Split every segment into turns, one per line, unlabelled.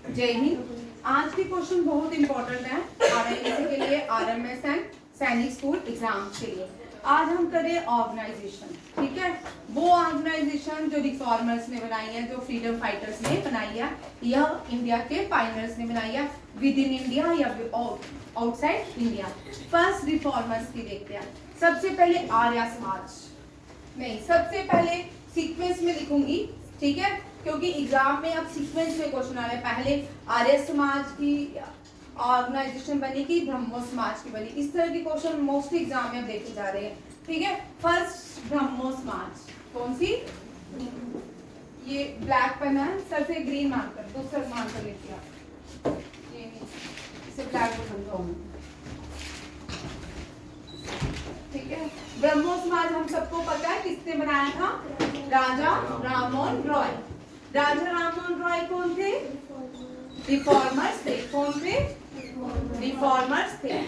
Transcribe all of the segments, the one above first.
जय हिंद। आज के क्वेश्चन बहुत इंपॉर्टेंट है आरआईएससी के लिए, आरएमएस एंड सैनिक स्कूल एग्जाम्स के लिए। आज हम करें ऑर्गेनाइजेशन, ठीक है। वो ऑर्गेनाइजेशन जो रिफॉर्मर्स ने बनाई है, जो फ्रीडम फाइटर्स ने बनाई है, या इंडिया के पायनियर्स ने बनाई है, विद इन इंडिया या आउटसाइड इंडिया। फर्स्ट रिफॉर्मर्स की देखते हैं। सबसे पहले आर्य समाज, नहीं सबसे पहले सीक्वेंस में लिखूंगी, ठीक है, क्योंकि एग्जाम में अब सीक्वेंस में क्वेश्चन आ रहे हैं। पहले आर्य समाज की ऑर्गेनाइजेशन बनी कि ब्रह्मो समाज की बनी, इस तरह के क्वेश्चन मोस्टली एग्जाम में देखे जा रहे हैं, ठीक है। फर्स्ट ब्रह्मो समाज कौन सी, ये ब्लैक पेन है, सर से ग्रीन मार्कर, दूसरा मार्कर लेके आओ, ये नहीं, इसे ब्लैक बोर्ड समझाओ, ठीक है। ब्रह्मो समाज हम सबको पता है किसने बनाया था, राजा राममोहन रॉय। राजा राममोहन रॉय कौन थे, रिफॉर्मर्स थे। कौन थे, रिफॉर्मर्स थे।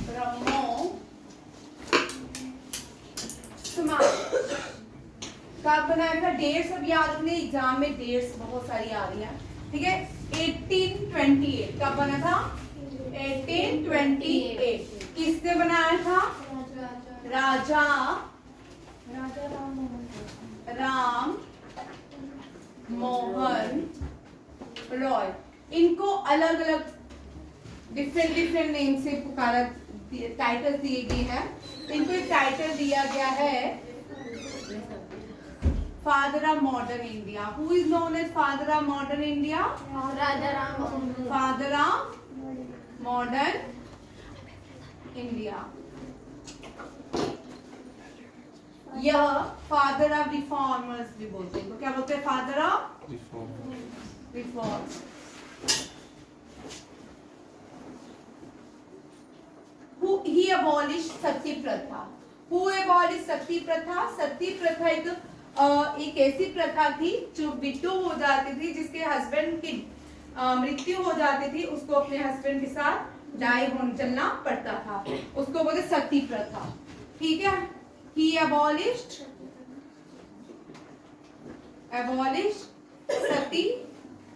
ब्रह्मो समाज कब बनाया था, डेट्स अब याद रखने, एग्जाम में डेट्स बहुत सारी आ रही है, ठीक है। 1828 कब बना था, 1828 किसने बनाया था, राजा राम मोहन रॉय। इनको अलग अलग डिफरेंट नेम से पुकारा, टाइटल दिए गए हैं। इनको एक टाइटल दिया गया है father of modern India. Who is known as father of modern India,
Raja Ram
father of modern India. यह फादर ऑफ रिफॉर्मर्स भी बोलते हैं, तो क्या बोलते हैं, father of reform. He abolished sati प्रथा। Who abolished सती प्रथा? सती प्रथा एक ऐसी प्रथा थी जो विडो हो जाती थी, जिसके हस्बैंड की मृत्यु हो जाती थी, उसको अपने हस्बैंड के साथ डाई होने चलना पड़ता था, उसको बोलते सती प्रथा, ठीक है। He abolished सती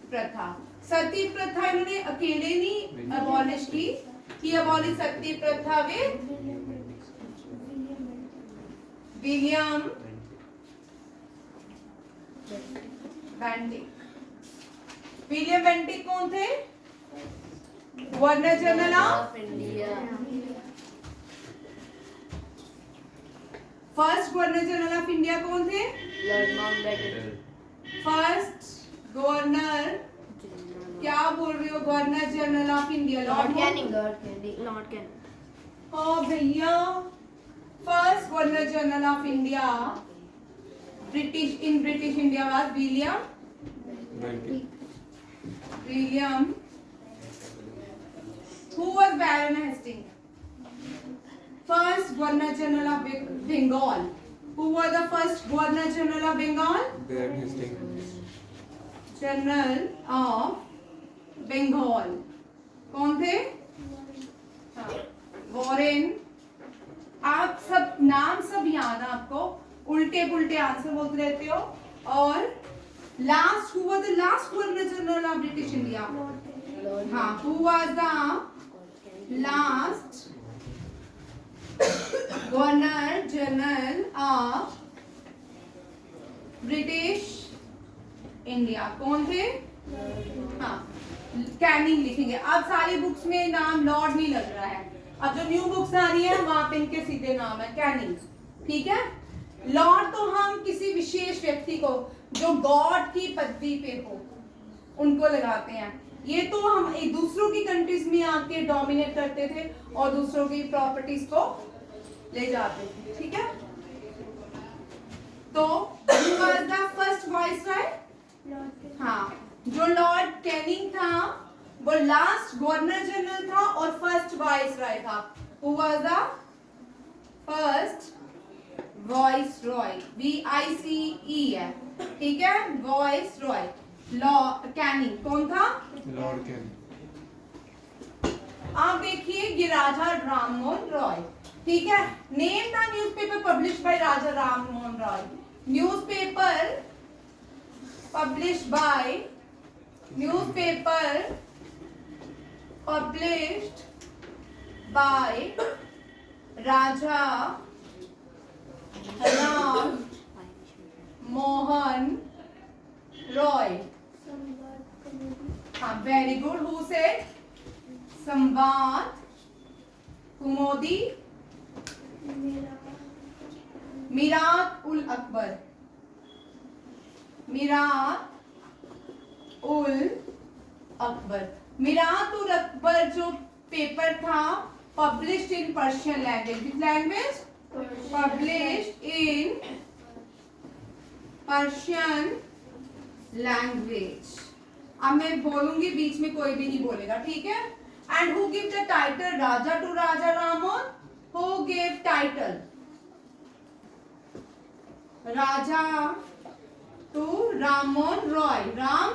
प्रथा। सती प्रथा इन्होंने अकेले नहीं अबॉलिश की, he abolished सती प्रथा with William Bentinck. William Bentinck कौन थे, governor general of
India.
First governor general of India कौन थे,
लॉर्ड माउंटबेटन।
फर्स्ट गवर्नर, क्या बोल रही हो, governor general of India
Lord Canning.
ओ भैया, first governor general of India British India was William who was Baron Hastings, first governor general of Bengal. Who was the first governor general of Bengal,
Baron Hastings.
General of Bengal कौन थे, Warren. आप सब नाम सब याद है आपको, उल्टे पुल्टे आंसर बोलते रहते हो। और last, who was the last governor general of British India, हाँ, who was the last governor general of British India, कौन थे, हाँ, कैनिंग लिखेंगे। अब सारी बुक्स में नाम लॉर्ड नहीं लग रहा है, अब जो न्यू बुक्स आ रही है वहां पे इनके सीधे नाम है कैनिंग, ठीक है। लॉर्ड तो हम किसी विशेष व्यक्ति को जो गॉड की पदवी पे हो उनको लगाते हैं। ये तो हम एक दूसरों की कंट्रीज में आके डोमिनेट करते थे और दूसरों की प्रॉपर्टीज को ले जाते थे, ठीक है। तो who was the first viceroy? हाँ, जो लॉर्ड कैनिंग था वो लास्ट गवर्नर जनरल था और फर्स्ट वाइसरॉय था। Who was the first viceroy? VICE है, ठीक है, viceroy। लॉर्ड कैनिंग कौन था,
लॉर्ड कैनिंग।
ये राजा राममोहन रॉय, ठीक है। Name the newspaper publish by Raja Rammohan Roy. Newspaper published by Raja Ram Mohan Roy. Very good. Who said? Samvad Kumodi Mirat ul Akbar. Mirat ul Akbar जो paper था published in Persian language. Which language? Published in Persian language. अब मैं बोलूंगी, बीच में कोई भी नहीं बोलेगा, ठीक है। And who give the title Raja to Raja Rammohan? Who give title Raja to Rammohan Roy? Ram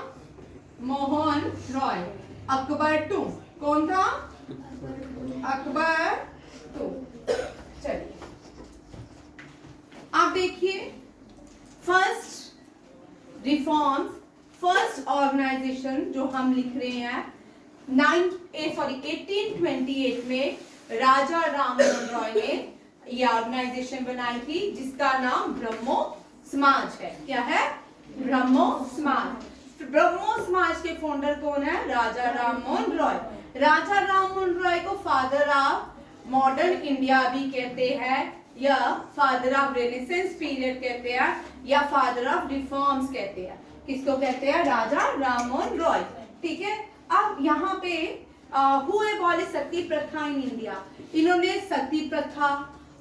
Mohan Roy. Akbar two कौन था? अकबर टू। चलिए आप देखिए, फर्स्ट रिफॉर्म्स, फर्स्ट ऑर्गेनाइजेशन जो हम लिख रहे हैं 1828 में राजा राममोहन रॉय ने ये ऑर्गेनाइजेशन बनाई थी, जिसका नाम ब्रह्मो समाज है। क्या है? ब्रह्मो समाज। ब्रह्मो समाज के फाउंडर कौन है? राजा राममोहन रॉय। राजा राममोहन रॉय को फादर ऑफ मॉडर्न इंडिया भी कहते हैं, या फादर ऑफ रेनेसेंस पीरियड कहते हैं, या फादर ऑफ रिफॉर्म्स कहते हैं। किसको कहते हैं? राजा राममोहन रॉय, ठीक है। अब यहाँ पे हु एबॉलिश सती प्रथा इन इंडिया? इन्होंने सती प्रथा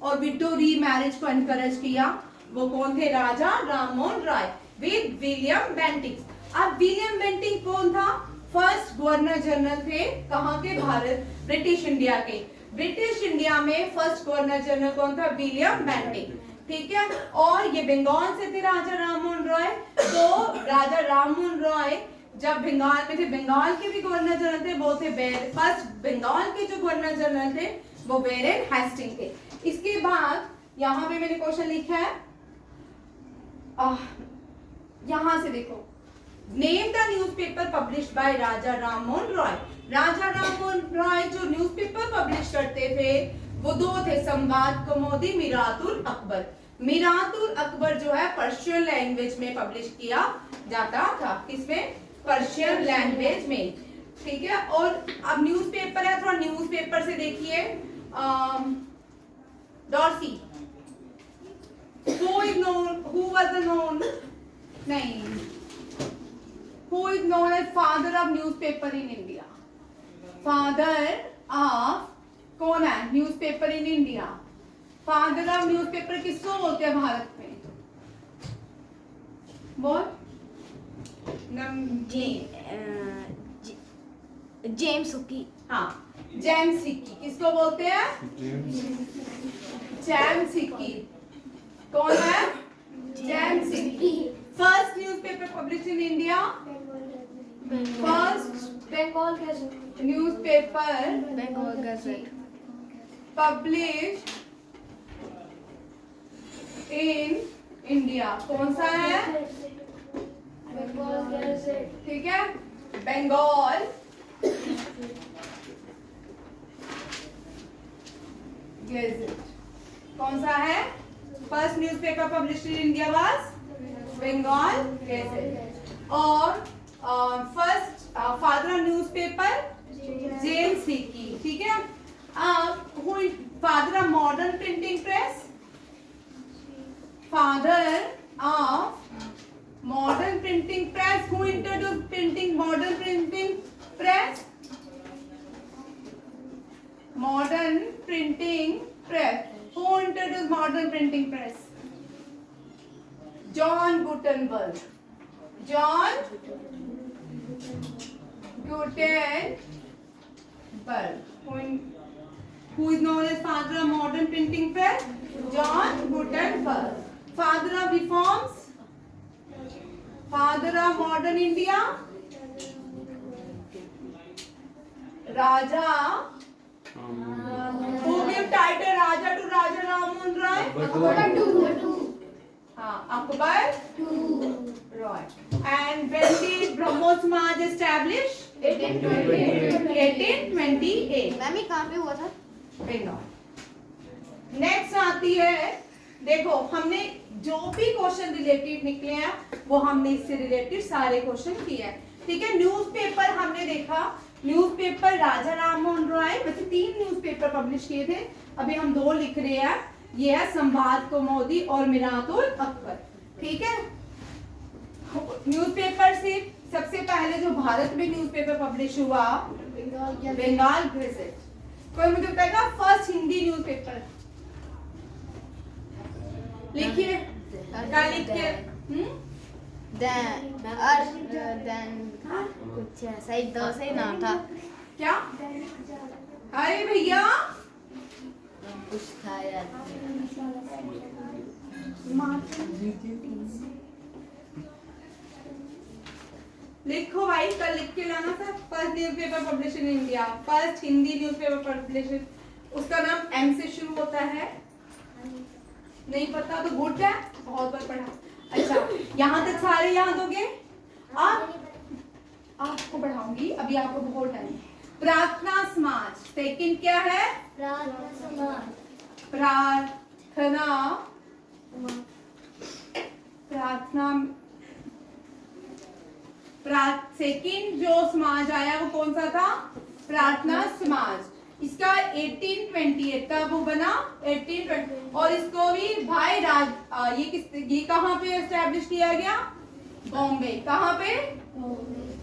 और विडो रीमैरिज को एनकरेज किया। वो कौन थे? Raja Rammohan Roy with William Bentinck. अब विलियम बेंटिंग कौन था? फर्स्ट गवर्नर जनरल थे। कहाँ के? भारत, ब्रिटिश इंडिया के। ब्रिटिश इंडिया में फर्स्ट गवर्नर जनरल कौन था? विलियम बेंटिंग, ठीक है। और ये बंगाल से थे राजा राममोहन रॉय। तो राजा राममोहन रॉय जब बंगाल में थे, बंगाल के भी गवर्नर जनरल थे, वो थे फर्स्ट बंगाल के जो गवर्नर जनरल थे वो बेरेन हेस्टिंग थे। इसके बाद यहाँ पे मैंने क्वेश्चन लिखा है, यहां से देखो, name the newspaper published by Raja Rammohan Roy. Raja Rammohan Roy जो न्यूज़पेपर पब्लिश करते थे वो दो थे, संवाद कौमुदी, मिरातुल अकबर। मिरातुल अकबर जो है पर्शियन लैंग्वेज में पब्लिश किया जाता था। किसमें? पर्शियन लैंग्वेज में, ठीक है। और अब न्यूज़पेपर है, थोड़ा न्यूज़पेपर से देखिए। Dorsey, who was the known, नहीं, who is known as father of newspaper in India? Father of कौन है? Newspaper in India. Father of newspaper किसको बोलते हैं भारत में? बोल।
James Hicky.
हाँ, जेम्स हिक्की। किसको बोलते हैं? James Hicky. कौन है? James Hicky. First newspaper publish in India. First
Bengal gazette.
Newspaper
Bengal gazette.
Publish in India कौन सा है?
बंगाल गazette।
ठीक है, बंगाल गैजेट। कौन सा है? First newspaper published in India was Bengal gazette. और first father of newspaper James Hicky, ठीक है। Father of modern printing press, father of modern printing press, who introduced printing, modern printing press? Modern printing press, who introduced modern printing press? John Gutenberg. John Gutenberg, who is known as father of modern printing press? John Gutenberg. Father of reforms, father of modern India, Raja Who gave title Raja to Raja Rammohn Roy? Akbar Roy. And when did Brahmo Samaj establish? 1828.
Ma'am ये कहाँ पे हुआ था?
Bengal. Next आती है, देखो हमने जो भी क्वेश्चन रिलेटेड निकले हैं वो हमने इससे रिलेटेड सारे क्वेश्चन किए हैं, ठीक है। न्यूज़पेपर हमने देखा, न्यूज़पेपर राजा राममोहन रॉय, वैसे 3 न्यूज़पेपर पब्लिश किए थे, अभी हम 2 लिख रहे हैं। ये है संवाद कौमुदी और मिरातुल अकबर, ठीक है। न्यूज़पेपर से सबसे पहले जो भारत में न्यूज़पेपर पब्लिश हुआ, बंगाल गैजेट। कोई मुझे बताएगा फर्स्ट हिंदी न्यूज़पेपर? लिखिए, क्या लिखिए?
देन कुछ ऐसा ही दो से नाम था।
क्या? अरे भैया
कुछ था यार।
लिखो भाई, कल लिख के लाना था। First newspaper publish in India, first Hindi newspaper publish, उसका नाम एम से शुरू होता है। नहीं पता तो गुड है, बहुत बार पढ़ा। अच्छा, यहाँ तक सारे याद हो गए। आपको पढ़ाऊंगी, अभी आपको बहुत टाइम है। प्रार्थना समाज सेकंड क्या है? प्रार्थना सेकंड जो समाज आया वो कौन सा था? प्रार्थना समाज। इसका 1828 का वो बना, 1820। और इसको भी भाई ये कहाँ पे एस्टेब्लिश किया गया? बॉम्बे। कहाँ पे?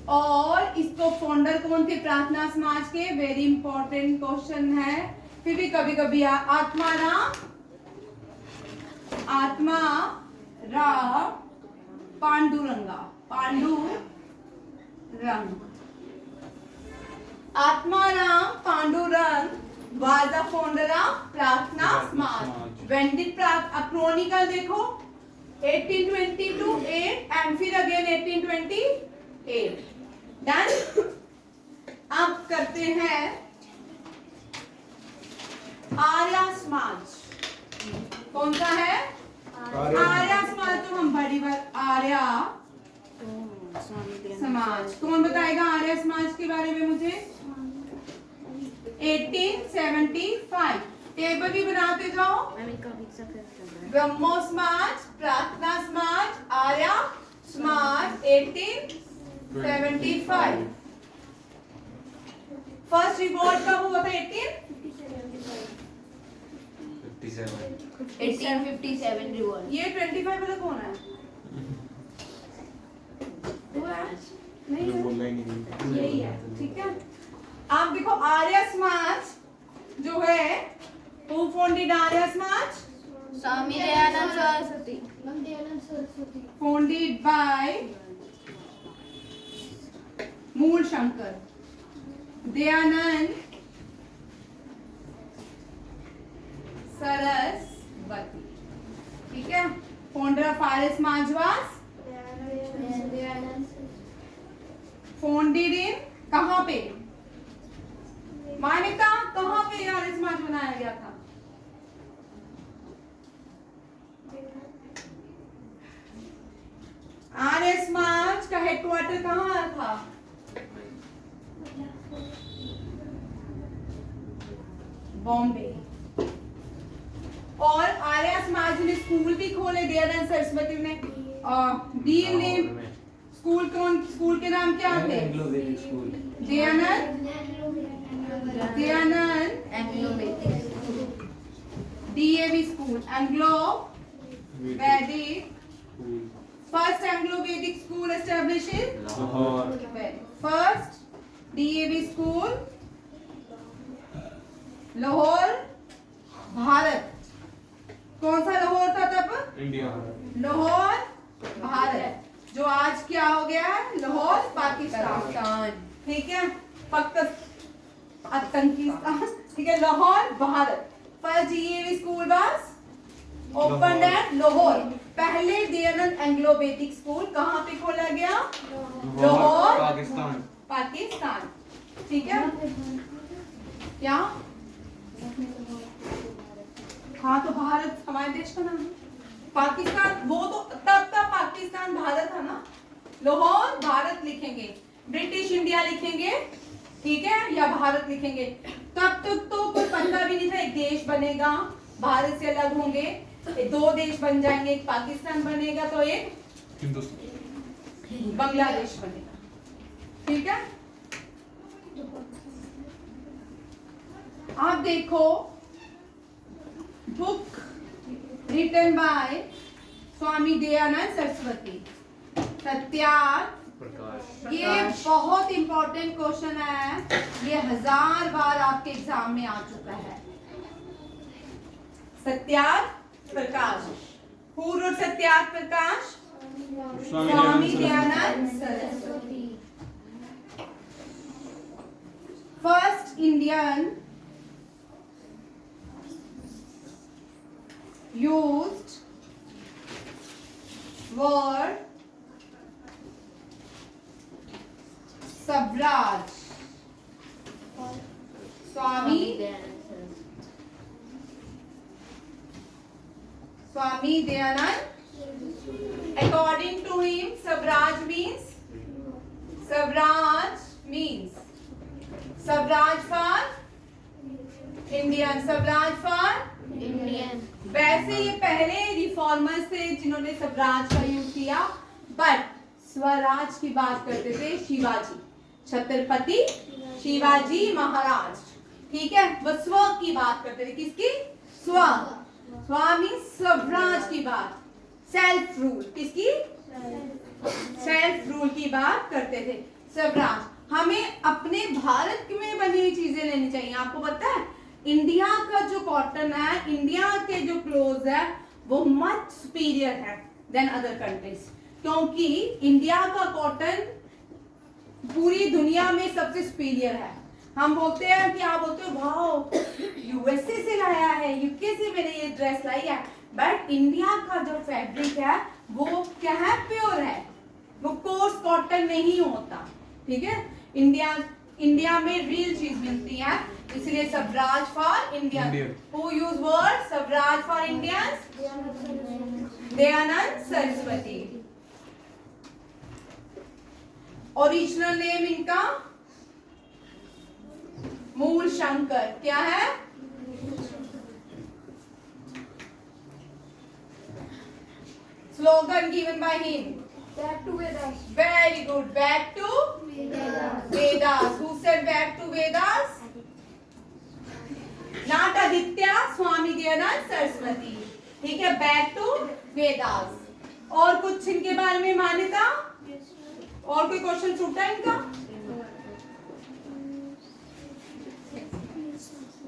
और इसको फाउंडर कौन थे प्रार्थना समाज के? वेरी इंपॉर्टेंट क्वेश्चन है, फिर भी कभी कभी Atmaram Pandurang. Atmaram Pandurang was the founder of Prarthana Samaj. When did Chronicle देखो 1822 and फिर again 1828. Done? अब करते हैं आर्य समाज। कौन सा है? आर्य समाज। तो हम बड़ी बार आर्य समाज, कौन बताएगा आर्य समाज के बारे में मुझे? 1875। टेबल भी बनाते जाओ। ब्रह्मो समाज, प्रार्थना समाज, आर्य समाज, 1875। फर्स्ट रिवॉर्ड कब हुआ था?
1857 रिवॉल्ट।
ये 25 वाला कौन है? नहीं है, यही है, ठीक है। आप देखो आर्य समाज जो है, who founded Arya Samaj?
Swami Dayanand Saraswati.
Founded by मूल शंकर दयानंद सरस्वती, ठीक है। फाउंडर ऑफ आर्य समाज वाज फाउंडेड इन, कहाँ पे? मान्यता कहाँ पे आर्य समाज बनाया गया था? आर्य समाज का हेडक्वार्टर कहाँ था? बॉम्बे। और आर्य समाज ने स्कूल भी खोले, दयानंद सरस्वती ने। डीन ने स्कूल के नाम क्या थे? दयानंद डीएवी स्कूल, एंग्लो वैदिक। First Anglo Vedic school establish in first DAV school Lahore, Bharat. कौन सा लाहौर था तब?
इंडिया।
लाहौर भारत, जो आज क्या हो गया है? लाहौर पाकिस्तान, ठीक है। आतंकीस्तान, ठीक है। Lahore Bharat. First DAV school was open at Lahore. पहले दयानंद एंग्लो वैदिक स्कूल कहाँ पे खोला गया? लाहौर
पाकिस्तान।
पाकिस्तान, ठीक है। क्या हाँ तो भारत हमारे देश का नाम है। पाकिस्तान वो तो तब पाकिस्तान भारत है ना, लाहौर भारत लिखेंगे, ब्रिटिश इंडिया लिखेंगे, ठीक है, या भारत लिखेंगे। तब तक तो कोई पता भी नहीं था एक देश बनेगा, भारत से अलग होंगे, दो देश बन जाएंगे, एक पाकिस्तान बनेगा तो एक बांग्लादेश बनेगा, ठीक है। आप देखो book written by Swami Dayanand Saraswati, Satyarth
Prakash.
ये बहुत इंपॉर्टेंट क्वेश्चन है, ये 1000 बार आपके एग्जाम में आ चुका है। Satyarth Prakash, who wrote Satyarth Prakash? Swami Dayanand Saraswati. First Indian used word Savraj, Swami Dayanand. According to him, Swaraj means Swaraj for Indian, Swaraj for
Indian.
वैसे ये पहले रिफॉर्मर्स थे जिन्होंने स्वराज का यूज किया, बट स्वराज की बात करते थे शिवाजी, छत्रपति शिवाजी महाराज, ठीक है। वो स्व की बात करते थे, किसकी? स्व। स्वामी स्वराज की बात, सेल्फ रूल, किसकी? सेल्फ रूल की बात करते थे स्वराज। हमें अपने भारत में बनी हुई चीजें लेनी चाहिए। आपको पता है इंडिया का जो कॉटन है, इंडिया के जो क्लोथ है, वो मच सुपीरियर है देन अदर कंट्रीज, क्योंकि इंडिया का कॉटन पूरी दुनिया में सबसे सुपीरियर है। हम बोलते हैं कि आप बोलते हो वाओ यूएसए से लाया है, यूके से मैंने ये ड्रेस लाई है, बट इंडिया का जो फैब्रिक है वो क्या है? प्योर है, वो कोर्स कॉटन नहीं होता, ठीक है। इंडिया में रियल चीज मिलती है, इसलिए Swaraj for Indian. Who use word Swaraj for Indians? Dayanand Saraswati. Original name इनका मूल शंकर, क्या है? Slogan given by him,
Back to Vedas.
very good, back to Vedas. Who said back to Vedas? Not Aditya, स्वामी दयानंद सरस्वती, ठीक है, बैक टू वेदास। और कुछ इनके बारे में मान्यता, और कोई क्वेश्चन छूटा है इनका?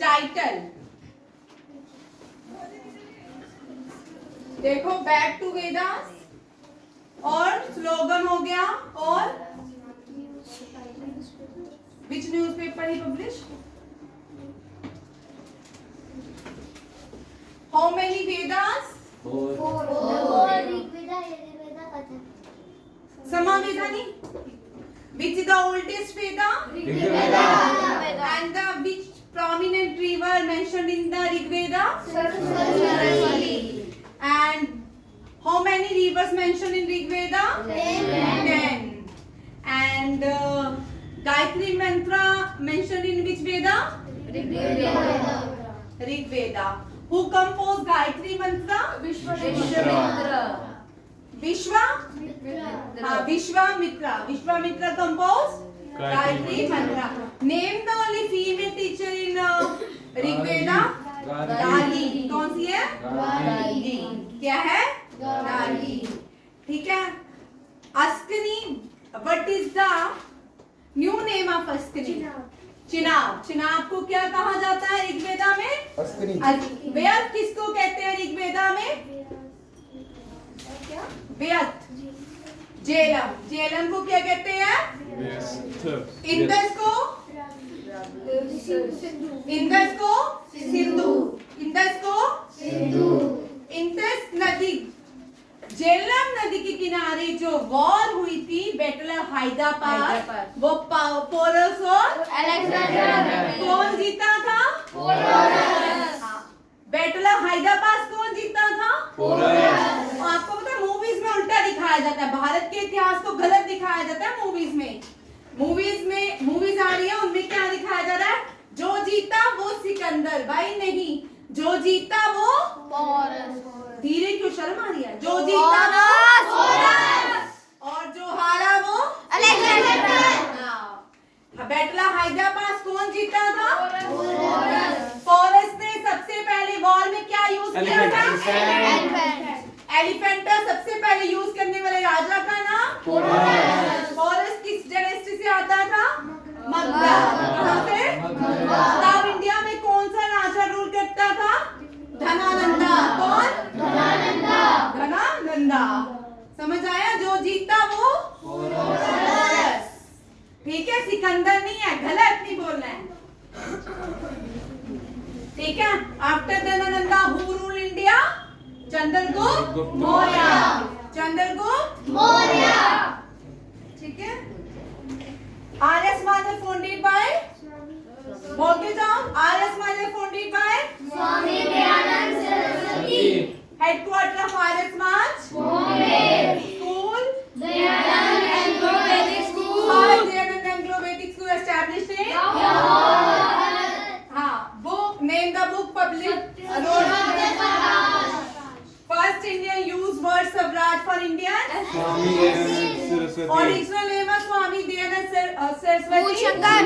टाइटल देखो, बैक टू वेदास और स्लोगन हो गया, और which newspaper he publish? How many Vedas?
Four.
Rigveda, Yajurveda, Atharvaveda.
Samaveda. Which is the oldest Veda?
Rigveda.
And the which prominent river mentioned in the Rigveda?
Saraswati.
And how many rivers mentioned in Rigveda? 10. And Gayatri mantra mentioned in which Veda? Rigveda. Who composed Gayatri mantra?
Vishwamitra.
Vishwamitra composed Gayatri mantra. Name the only female teacher in Rigveda. गाली। कौन सी है? गाली। क्या है? गाली, ठीक है। Askini, what is the new name of Askini? Chenab. Chenab को क्या कहा जाता है ऋग्वेदा में? अस्कनी। व्यर्थ किसको कहते हैं ऋग्वेदा में? व्यर्थ। जेलम। जेलम को क्या कहते हैं? इंदस को? इंदस को सिंधु। इंदस को सिंधु। इंदस नदी, झेलम नदी के किनारे जो वॉर हुई थी, बैटल ऑफ हैदराबाद, वो पोरस और
Alexander.
कौन जीता था?
Porus.
बैटल ऑफ हैदराबाद को गलत दिखाया जाता है मूवीज में। मूवीज आ रही है, उनमें क्या दिखाया जा रहा है? जो जीता वो सिकंदर। भाई नहीं, जो जीता वो धीरे क्यों, शर्म आ रही है? जो जीता वो और जो हारा वो बैटला हैदराबाद कौन जीता था? फॉरेस्ट ने सबसे पहले वॉर में क्या यूज किया था? एलिफेंटा। सबसे पहले यूज करने वाले राजा का नाम? फॉरेस्ट किस डायनेस्टी से आता था? मगधा। कहां से? तब इंडिया में कौन सा राजा रूल करता था? धनानंदा। कौन? धनानंदा। समझ आया? जो जीता वो फॉरेस्ट। ठीक है, सिकंदर नहीं है, गलत नहीं बोलना है। ठीक है। After Dhanananda who rule India? Chandragupta Maurya. Chandragupta Maurya. ठीक है। आर्य समाज फाउंडेड बाय, बोल के जाओ, Arya Samaj founded by
Swami Dayanand Saraswati.
Headquarter of Arya Samaj
Bombay.
School
Dayanand Anglo Vedic school.
Dayanand Anglo Vedic school established in हाँ। Book name the book public first Indian use word Swaraj for Indian.
Swami Dayanand Saraswati.
Original name of Swami Dayanand Saraswati.
Bhushankar.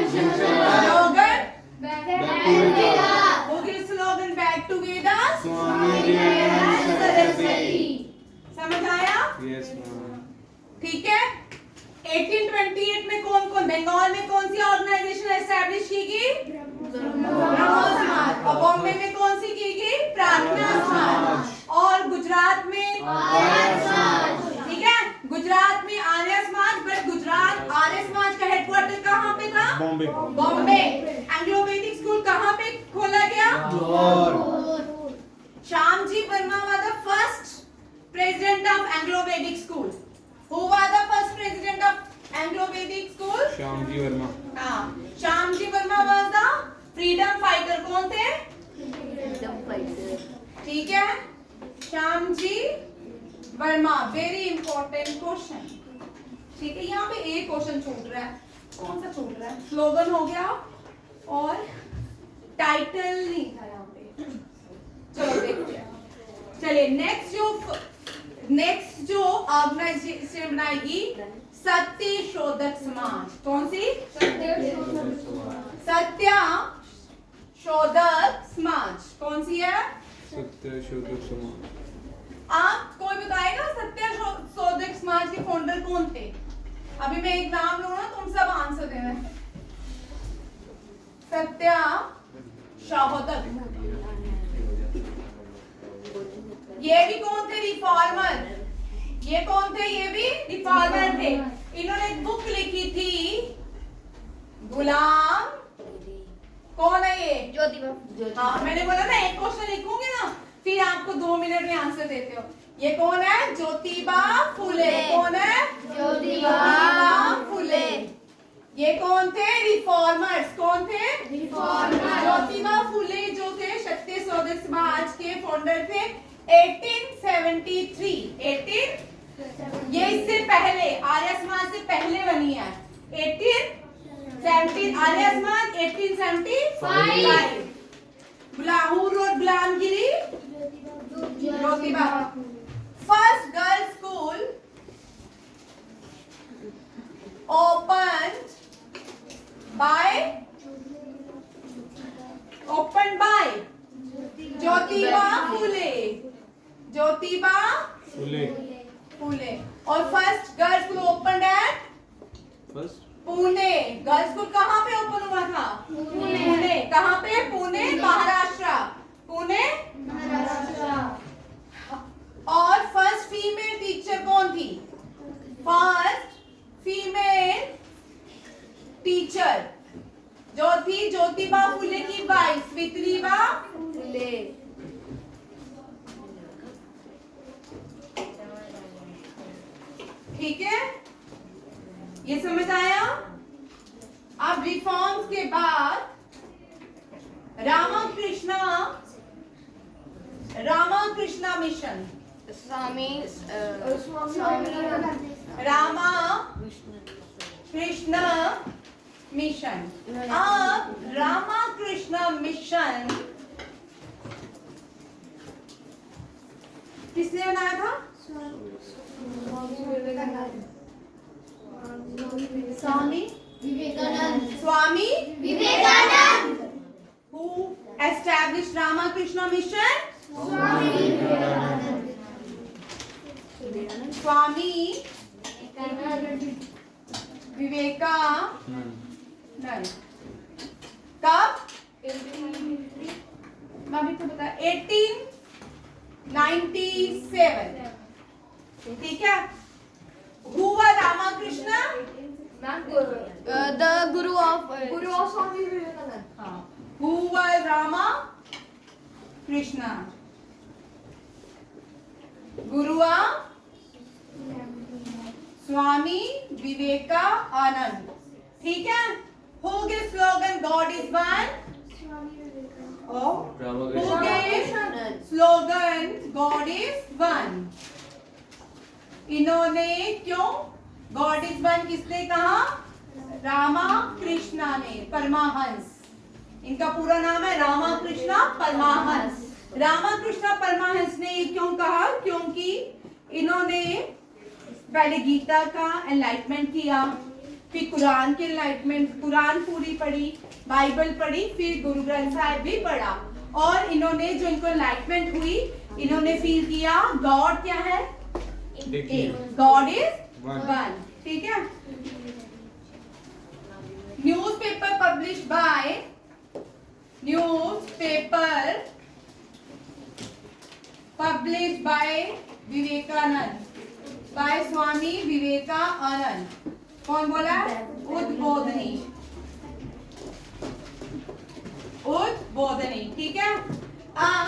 Slogan
Vedanta।
होगी slogan back to Vedas.
Swami Dayanand Saraswati.
समझ आया?
Yes ma'am.
ठीक है। 1828 में कौन कौन, बंगाल में कौन सी ऑर्गेनाइजेशन एस्टैब्लिश की गई? ब्रह्मो समाज। और बॉम्बे में कौन सी की गई? प्रार्थना समाज। और गुजरात में
आर्य समाज।
ठीक है, गुजरात में आर्य समाज। बट गुजरात आर्य समाज का हेडक्वार्टर कहाँ पे था?
Bombay.
Bombay. Anglo Vedic school कहाँ पे खोला गया?
Lahore.
Shyamji Verma was the first president of Anglo-Vedic school. Who was the first president of Anglo-Vedic school?
Shyamji Verma.
हाँ, Shyamji Verma was the freedom fighter. कौन थे? ठीक है, Shyamji Verma. Very important question. ठीक है, यहाँ पे एक क्वेश्चन छूट रहा है। कौन सा छूट रहा है? स्लोगन हो गया और टाइटल नहीं था यहाँ पे। चलो देखते हैं। चलिए नेक्स्ट जो ऑर्गेनाइजेशन बनाएगी सत्य शोधक समाज। कौन सी? सत्य शोधक समाज। कौन सी है?
सत्य शोधक समाज।
आप कोई बताएगा सत्य शोधक समाज के फाउंडर कौन थे? अभी मैं एक नाम लूंगा, तुम सब आंसर देना। सत्य शोधक। ये भी कौन थे? रिफॉर्मर। ये कौन थे? ये भी रिफॉर्मर थे। इन्होंने एक बुक लिखी थी गुलाम। कौन है ये?
ज्योतिबा।
हाँ, मैंने बोला ना एक क्वेश्चन लिखूंगी ना, फिर आपको 2 मिनट में आंसर देते हो। ये कौन है? ज्योतिबा फुले। कौन है? ज्योतिबा फुले। ये कौन थे? रिफॉर्मर्स। कौन थे? रिफॉर्मर्स। ज्योतिबा फुले जो थे सत्य शोधक समाज के फाउंडर थे। 1873 ये इससे पहले आर्य समाज से पहले बनी है। 1870 Arya Samaj 1875। Who wrote Gulamgiri? Jyotiba. First girl school opened by Jyotiba Phule. Jyotiba Phule. और first girls school open at Pune. Girls school कहाँ पे ओपन हुआ था? पुणे। कहाँ पे? पुणे, महाराष्ट्र। पुणे, और फर्स्ट फीमेल टीचर कौन थी? फर्स्ट फीमेल टीचर जो थी ज्योतिबा फुले की वाइफ विक्रीबा फुले। ठीक है, ये समझ आया? अब रिफॉर्म्स के बाद रामाकृष्णा मिशन।
स्वामी
रामा कृष्ण मिशन। अब रामा कृष्ण मिशन किसने बनाया था? Swami Vivekananda. Who established Ramakrishna Mission? Swami Vivekanand। कब? मैं भी तो बता 1897। ठीक है। Who was Ramakrishna?
The Guru of
Swami Vivekananda.
हाँ। Who was Rama Krishna? Gurua Swami Vivekananda. ठीक है। Who gave slogan God is one? Oh, who gave slogan God is one? इन्होंने क्यों God is one किसने कहा? रामा कृष्णा ने, परमाहंस। इनका पूरा नाम है रामाकृष्ण परमहंस। रामाकृष्ण परमहंस ने ये क्यों कहा? क्योंकि इन्होंने पहले गीता का एनलाइटमेंट किया, फिर कुरान के एनलाइटमेंट, कुरान पूरी पढ़ी, बाइबल पढ़ी, फिर गुरु ग्रंथ साहिब भी पढ़ा। और इन्होंने जो इनको एनलाइटमेंट हुई, इन्होंने फील किया गॉड क्या है? God is one. ठीक है। Newspaper published by Vivekananda, by Swami Vivekananda. कौन बोला? उद्बोधनी। ठीक है। अब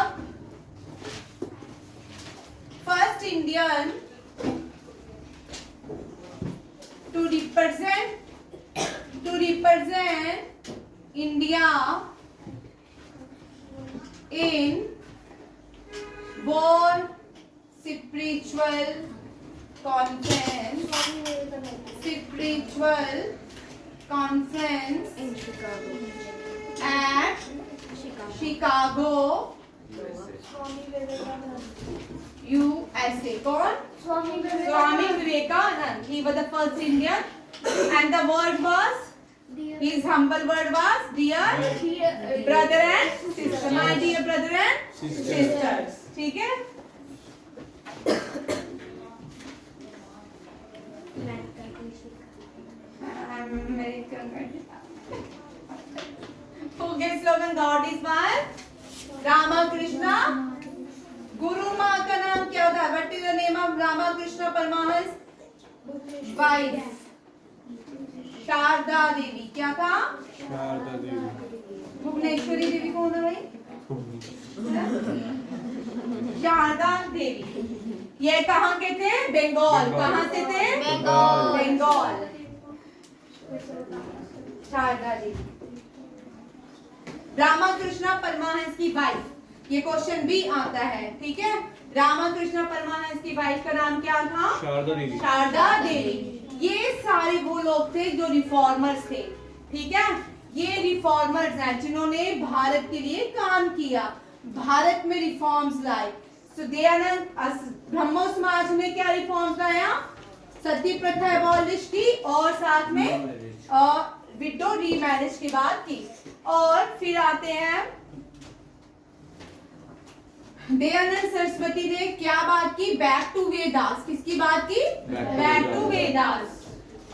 first Indian to represent India in World Spiritual Conference
in Chicago.
at Chicago, USA. कौन?
Swami
Swami Vivekanand. He was the first Indian, and the word was, his humble word was, dear brother and sister, my dear brother and sisters. ठीक है। Who gave slogan God is one? Ramakrishna। गुरु माँ का नाम क्या था? What is the name of Ramakrishna Paramhans wife? Sharda देवी। क्या था?
शारदा देवी।
भुवनेश्वरी देवी कौन है भाई? शारदा देवी। ये कहाँ के थे? बंगाल। कहाँ से थे? बंगाल। शारदा देवी रामाकृष्ण परमहंस की वाइफ। ये क्वेश्चन भी आता है। ठीक है। रामाकृष्ण परमहंस की वाइफ का नाम क्या था? शारदा देवी। ये सारे वो लोग थे जो रिफॉर्मर्स थे। ठीक है। ये रिफॉर्मर्स हैं जिन्होंने भारत के लिए काम किया, भारत में रिफॉर्म्स लाए। तो दयानंद ब्रह्मो समाज ने क्या रिफॉर्म्स लाया? सती प्रथा एबॉलिश की और साथ में विडो रीमैरिज की बात की। और फिर आते हैं दयानंद सरस्वती ने क्या बात की? Back to Vedas. किसकी बात की? Back to Vedas.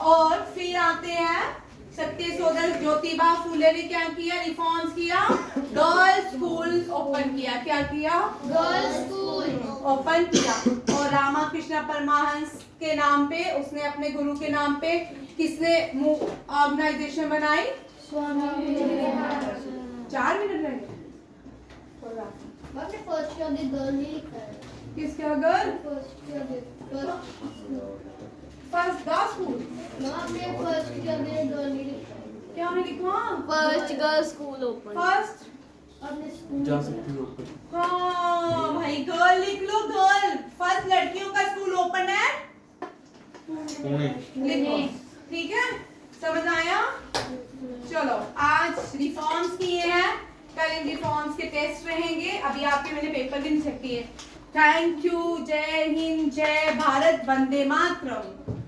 और फिर आते हैं सत्य सोदर ज्योतिबा फूले ने क्या किया? रिफॉर्म्स किया, गर्ल्स स्कूल ओपन किया। क्या किया?
गर्ल्स स्कूल
ओपन किया। और रामाकृष्ण परमहंस के नाम पे, उसने अपने गुरु के नाम पे किसने ऑर्गेनाइजेशन बनाई? 4 मिनट लगे।
फर्स्ट का दे गर्ल नहीं लिखा है।
किसका गर्ल?
फर्स्ट का दे
फर्स्ट द स्कूल।
आपने फर्स्ट का दे गर्ल नहीं लिखा है।
क्या नहीं लिखा?
First girl school open.
First
आपने स्कूल
जा सकती हो ऊपर।
हाँ भाई गर्ल लिख लो। गर्ल फर्स्ट लड़कियों का स्कूल ओपन है। चलो आज रिफॉर्म्स किए हैं, कल इन रिफॉर्म्स के टेस्ट रहेंगे। अभी आपके मैंने पेपर भी नहीं चेक किए। थैंक यू, जय हिंद, जय भारत, वंदे मातरम।